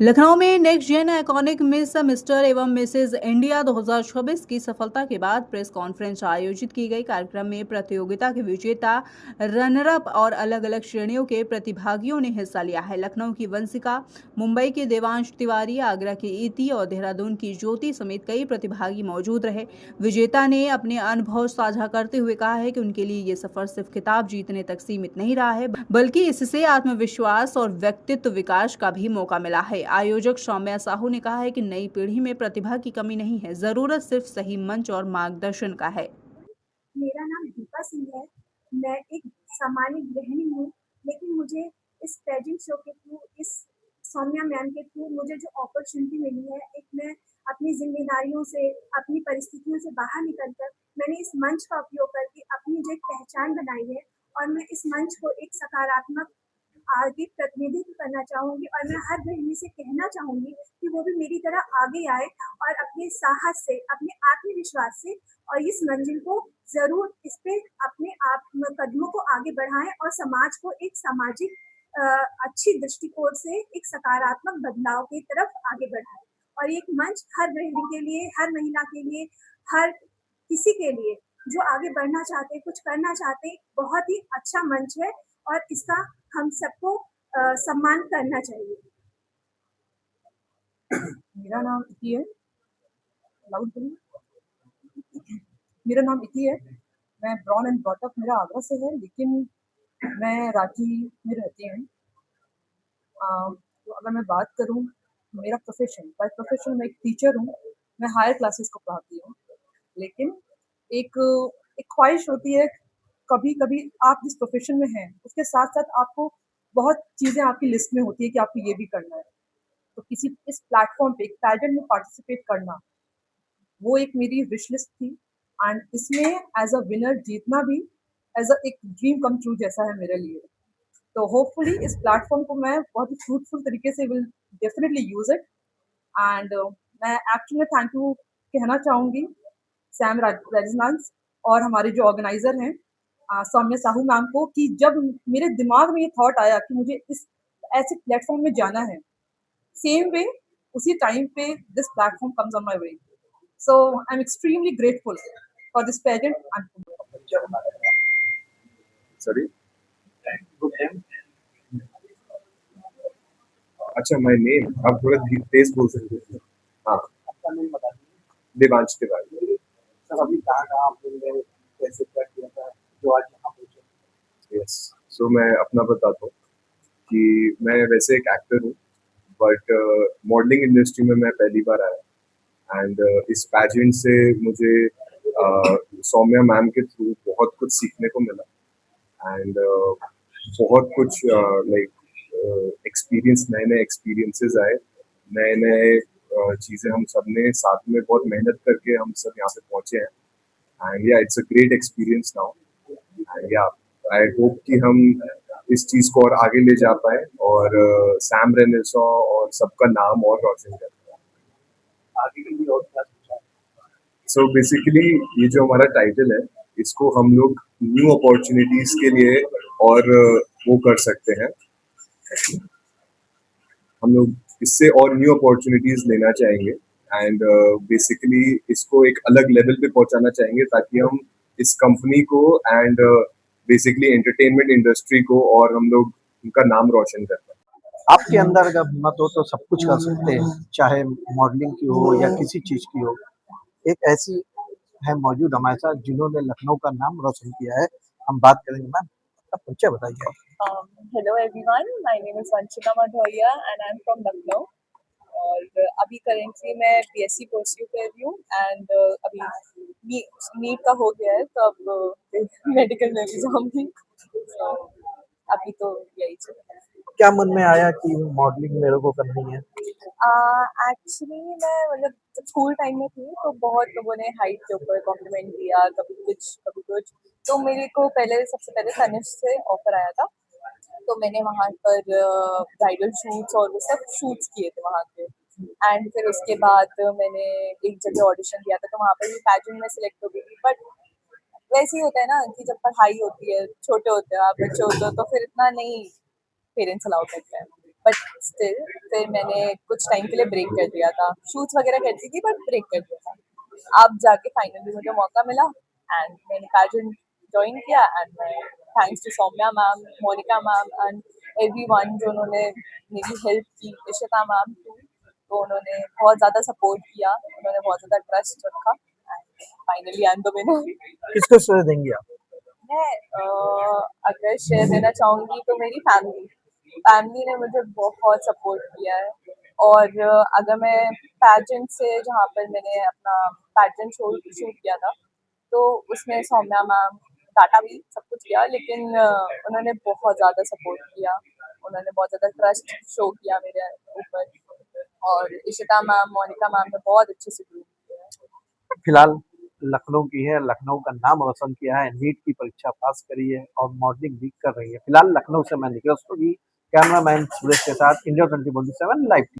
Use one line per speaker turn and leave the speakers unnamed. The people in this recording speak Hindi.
लखनऊ में next gen iconic miss mister एवं मिसेज इंडिया 2026 की सफलता के बाद प्रेस कॉन्फ्रेंस आयोजित की गई। कार्यक्रम में प्रतियोगिता के विजेता, रनरअप और अलग अलग श्रेणियों के प्रतिभागियों ने हिस्सा लिया है। लखनऊ की वंशिका, मुंबई के देवांश तिवारी, आगरा की इति और देहरादून की ज्योति समेत कई प्रतिभागी मौजूद रहे। विजेता ने अपने अनुभव साझा करते हुए कहा है कि उनके लिए ये सफर सिर्फ खिताब जीतने तक सीमित नहीं रहा है, बल्कि इससे आत्मविश्वास और व्यक्तित्व विकास का भी मौका मिला है। आयोजक सौम्या साहू ने कहा है कि नई पीढ़ी में प्रतिभा की कमी नहीं है, जरूरत सिर्फ सही मंच और मार्गदर्शन का है।
मेरा नाम दीपा सिंह है। मैं एक सामान्य गृहिणी हूँ, लेकिन मुझे इस पेजेंट शो के थ्रू, इस सौम्या मैम के थ्रू मुझे जो अपॉर्चुनिटी मिली है, एक मैं अपनी जिम्मेदारियों से, अपनी परिस्थितियों से बाहर निकलकर मैंने इस मंच का उपयोग करके अपनी जो एक पहचान बनाई है, और मैं इस मंच को एक सकारात्मक आगे प्रतिनिधित्व करना चाहूँगी, और मैं हर गृहिणी से कहना चाहूँगी कि वो भी मेरी तरह आगे आए और अपने साहस से, अपने आत्मविश्वास से और इस मंजिल को ज़रूर इस पे अपने आप कदमों को आगे बढ़ाएं और समाज को एक सामाजिक अच्छी दृष्टिकोण से एक सकारात्मक बदलाव की तरफ आगे बढ़ाएं। और एक मंच हर गृहिणी के लिए, हर महिला के लिए, हर किसी के लिए जो आगे बढ़ना चाहते, कुछ करना चाहते, बहुत ही अच्छा मंच है और इसका हम सबको सम्मान करना चाहिए।
मेरा नाम इति है। लाउड बोलिए। मेरा नाम इति है। मैं ब्रॉन एंड ब्रॉट अप मेरा आगरा से है, लेकिन मैं रांची में रहती हूँ। तो अगर मैं बात करूँ, मेरा प्रोफेशन, बाय प्रोफेशन मैं एक टीचर हूँ। मैं हायर क्लासेस को पढ़ाती हूँ, लेकिन एक एक ख्वाहिश होती है, कभी-कभी आप जिस प्रोफेशन में हैं, उसके साथ-साथ आपको बहुत चीज़ें आपकी लिस्ट में होती है कि आपको ये भी करना है। तो किसी इस प्लेटफ़ॉर्म पे एक पेजेंट में पार्टिसिपेट करना, वो एक मेरी विश लिस्ट थी, एंड इसमें एज़ अ विनर जीतना भी एज़ अ एक ड्रीम कम ट्रू जैसा है मेरे लिए। तो होपफुली इस प्लेटफ़ॉर्म को मैं बहुत ही फ्रूटफुल तरीके से will definitely use it, and मैं एक्चुअली में थैंक यू कहना चाहूँगी सैम रेजिनाल्स और हमारे जो ऑर्गेनाइज़र हैं, सौम्या साहू मैम को, कि जब मेरे दिमाग में ये थॉट आया कि मुझे इस ऐसे प्लेटफ़ॉर्म में जाना है, सेम वे उसी टाइम पे this platform comes on my way. So I'm extremely grateful for this pageant.
Sorry. अच्छा, माय नेम आप थोड़ा तेज बोल सकते हैं? हाँ, देवांश तिवारी। सर अभी कहाँ आपने कैसे क्या किया था जो आज यहाँ पहुंचे? यस, सो मैं अपना बताता हूँ कि मैं वैसे एक एक्टर हूँ, बट मॉडलिंग इंडस्ट्री में मैं पहली बार आया, एंड इस पैजेंट से मुझे सौम्या मैम के थ्रू बहुत कुछ सीखने को मिला, एंड बहुत कुछ एक्सपीरियंस, नए नए एक्सपीरियंसेस आए, नए नए चीज़ें हम सब ने साथ में बहुत मेहनत करके हम सब यहाँ पे पहुँचे हैं, एंड या it's a great experience now, and या आई होप कि हम इस चीज़ को और आगे ले जा पाए और सैम रेनेसो और सबका नाम और रोशन कर पाए आगे के लिए। और क्या सोचा? सो बेसिकली ये जो हमारा टाइटल है, इसको हम लोग न्यू अपॉर्चुनिटीज के लिए और वो कर सकते हैं, हम लोग इससे और न्यू अपॉर्चुनिटीज लेना चाहेंगे, एंड बेसिकली इसको एक अलग लेवल पे पहुंचाना चाहेंगे, ताकि हम इस कंपनी को एंड बेसिकली एंटरटेनमेंट इंडस्ट्री को और हम लोग उनका नाम रोशन कर पाए।
आपके अंदर अगर हिम्मत हो तो सब कुछ कर सकते हैं, चाहे मॉडलिंग की हो या किसी चीज की हो। एक ऐसी है मौजूद हमारे साथ जिन्होंने लखनऊ का नाम रोशन किया है। हम बात करेंगे। मैम, आपका परिचय बताइए।
Hello everyone, my name is Vanchika Madhauria and I'm from Lucknow. और अभी करेंटली मैं बीएससी परस्यू कर रही हूँ एंड अभी नीट का हो गया है, तो अब मेडिकल में भी जाऊंगी। So, अभी तो यही चल रहा है।
क्या मन में आया कि मॉडलिंग मेरे को करनी है?
एक्चुअली मैं मतलब जब स्कूल टाइम में थी तो बहुत लोगों ने हाइट के ऊपर कॉम्प्लीमेंट दिया, कभी कुछ कभी कुछ। तो मेरे को सबसे पहले तनिष्क से ऑफर आया था, तो मैंने वहाँ पर ब्राइडल शूट्स और वो सब शूट्स किए थे वहाँ के। एंड फिर उसके बाद मैंने एक जगह ऑडिशन दिया था, तो वहाँ पर भी पैजेंट में सिलेक्ट हो गई थी। बट वैसे ही होता है ना कि जब पढ़ाई होती है, छोटे होते हो आप, बच्चे होते हो, तो फिर इतना नहीं पेरेंट्स अलाउ करते हैं। बट स्टिल फिर मैंने कुछ टाइम के लिए ब्रेक कर दिया था, शूट्स वगैरह करती थी बट ब्रेक कर दिया था। अब जाके फाइनली मुझे मौका मिला एंड मैंने पैजेंट ज्वाइन किया एंड मैं thanks to Saumya ma'am, Monika ma'am and everyone जो उन्होंने मेरी हेल्प की, इशिता मैम टू, तो उन्होंने बहुत ज़्यादा सपोर्ट किया, उन्होंने बहुत ज़्यादा ट्रस्ट रखा and finally I am the winner.
किसको श्रेय देंगे आप?
मैं अगर शेयर देना चाहूँगी तो मेरी फैमिली ने मुझे बहुत सपोर्ट किया है और अगर मैं पैजेंट से जहाँ पर मैंने अपना पैजेंट शूट किया था तो उसमें सौम्या मैम डाटा भी सब कुछ किया लेकिन उन्होंने बहुत ज़्यादा सपोर्ट किया, उन्होंने बहुत ज़्यादा ट्रस्ट शो किया मेरे ऊपर और इशिता मैम, मोनिका मैम ने बहुत अच्छे से ग्रूम किया।
फिलहाल लखनऊ की है, लखनऊ का नाम रोशन किया है, नीट की परीक्षा पास करी है और मॉडलिंग भी कर रही है। फिलहाल लखनऊ से मैं निखिल रस्तोगी, कैमरामैन सुरेश के साथ, इंडिया 24/7 लाइव।